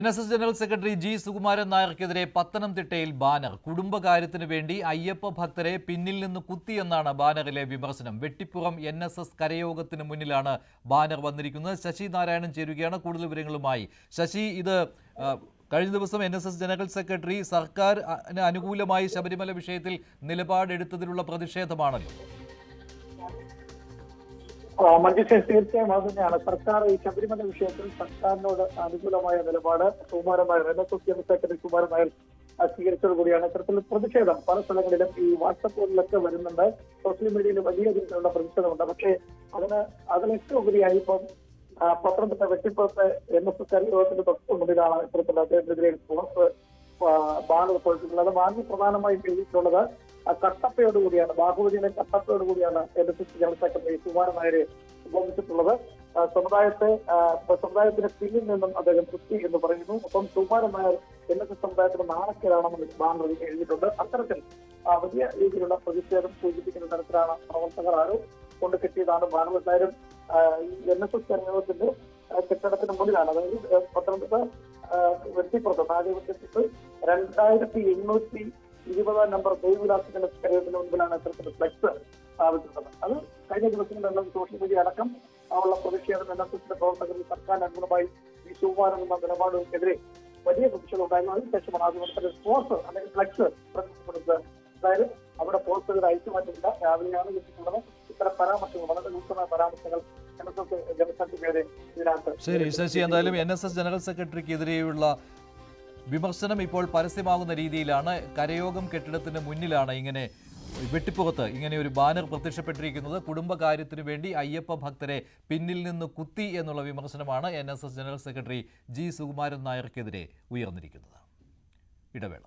NSS general secretary G Sukumaran നായർക്കെതിരെ പത്തനംതിട്ടയിൽ banner. കുടുംബകാര്യത്തിനു വേണ്ടി അയ്യപ്പ ഭക്തരെ പിന്നിൽ നിന്ന് കുത്തിയെന്നാണ് ബാനറിലെ വിമർശനം. വെട്ടിപ്പുറം NSS കരയോഗത്തിന് മുന്നിലാണ് ബാനർ വന്നിരിക്കുന്നത്. ശശി നാരായണൻ ചേരുകയാണ് കൂടുതൽ വിവരങ്ങളുമായി. ശശി, ഇത് കഴിഞ്ഞ ദിവസം NSS ജനറൽ സെക്രട്ടറി സർക്കാരിന് അനുകൂലമായി ശബരിമല വിഷയത്തിൽ നിലപാടെടുത്തതിലുള്ള പ്രതിഷേധമാണല്ലോ. മഞ്ജുഷേഷ്, തീർച്ചയായും അത് തന്നെയാണ്. സർക്കാർ ഈ ശബരിമല വിഷയത്തിൽ സർക്കാരിനോട് അനുകൂലമായ നിലപാട് Sukumaran Nair, NSS general secretary Sukumaran Nair സ്വീകരിച്ചത് കൂടിയാണ്. ഇത്തരത്തിൽ പ്രതിഷേധം പല സ്ഥലങ്ങളിലും ഈ വാട്സപ്പുകളിലൊക്കെ വരുന്നുണ്ട്. സോഷ്യൽ മീഡിയയിൽ വലിയ രീതിയിലുള്ള പ്രതിഷേധമുണ്ട്. പക്ഷേ അതിനൊക്കെ ഉപരിയായി ഇപ്പം പത്തനംതിട്ട വെട്ടിപ്പുറത്തെ NSS കരയോഗത്തിന്റെ തൊട്ട് മുന്നിലാണ് ഇത്തരത്തിൽ അദ്ദേഹത്തിനെതിരെ ബാനർ പ്രവർത്തിക്കുന്നത്. ബാനർ പ്രധാനമായും എഴുതിയിട്ടുള്ളത് കട്ടപ്പയോടുകൂടിയാണ്, ബാഹുബലിയുടെ കട്ടപ്പയോടുകൂടിയാണ് NSS ജനറൽ സെക്രട്ടറി സുകുമാരൻ നായരെ ഉപമിച്ചിട്ടുള്ളത്. സമുദായത്തിന് പിന്നിൽ നിന്നും അദ്ദേഹം കുത്തി എന്ന് പറയുന്നു. ഒപ്പം സുകുമാരൻ നായർ NSS സമുദായത്തിന് നാണക്കേടാണെന്ന് ബാനറിൽ എഴുതിയിട്ടുണ്ട്. അത്തരത്തിൽ വലിയ രീതിയിലുള്ള പ്രതിഷേധം സൂചിപ്പിക്കുന്ന തരത്തിലാണ് പ്രവർത്തകർ ആരും കൊണ്ട് കിട്ടിയതാണ് ബാനർ. എന്തായാലും NSS കരയോഗത്തിന്റെ കെട്ടിടത്തിന് മുന്നിലാണ്, അതായത് പത്തനംതിട്ട വെട്ടിപ്പുറത്ത് താഴെവെട്ടിപ്പുറത്ത് 2820 നമ്പർ ദേവിവിലാസിന്റെ കരയോഗത്തിന് മുൻപിലാണ് ഇത്തരത്തിൽ ഫ്ലെക്സ് സ്ഥാപിച്ചിട്ടുള്ളത്. അത് കഴിഞ്ഞ ദിവസങ്ങളിലെല്ലാം സോഷ്യൽ മീഡിയ അടക്കം ഉള്ള പ്രതിഷേധം NSSന്റെ പ്രവർത്തകർ സർക്കാരിന് അനുകൂലമായി ഈ സുകുമാരൻ എന്ന നിലപാടിനെതിരെ വലിയ പ്രതിഷേധം ഉണ്ടായിരുന്നു. അതിനുശേഷമാണ് ആദ്യം പോസ്റ്റ് അല്ലെങ്കിൽ ഫ്ലെക്സ് പ്രത്യക്ഷപ്പെടുന്നത്. അതായത് അവിടെ പോസ്റ്റർ അയച്ചുമാറ്റില്ല, രാവിലെയാണ് കിട്ടിയിട്ടുള്ളത്. ഇത്തരം പരാമർശങ്ങൾ, വളരെ രൂക്ഷമായ പരാമർശങ്ങൾ NSS ജനറൽ സെക്രട്ടറിയുടെ ഇതിനകത്ത്. ശരി ശശി, എന്തായാലും NSS ജനറൽ സെക്രട്ടറിക്കെതിരെയുള്ള വിമർശനം ഇപ്പോൾ പരസ്യമാകുന്ന രീതിയിലാണ്. കരയോഗം കെട്ടിടത്തിന് മുന്നിലാണ് ഇങ്ങനെ വെട്ടിപ്പുറത്ത് ഇങ്ങനെ ഒരു ബാനർ പ്രത്യക്ഷപ്പെട്ടിരിക്കുന്നത്. കുടുംബകാര്യത്തിനു വേണ്ടി അയ്യപ്പ ഭക്തരെ പിന്നിൽ നിന്ന് കുത്തി എന്നുള്ള വിമർശനമാണ് NSS general secretary G Sukumaran നായർക്കെതിരെ ഉയർന്നിരിക്കുന്നത്. ഇടവേള.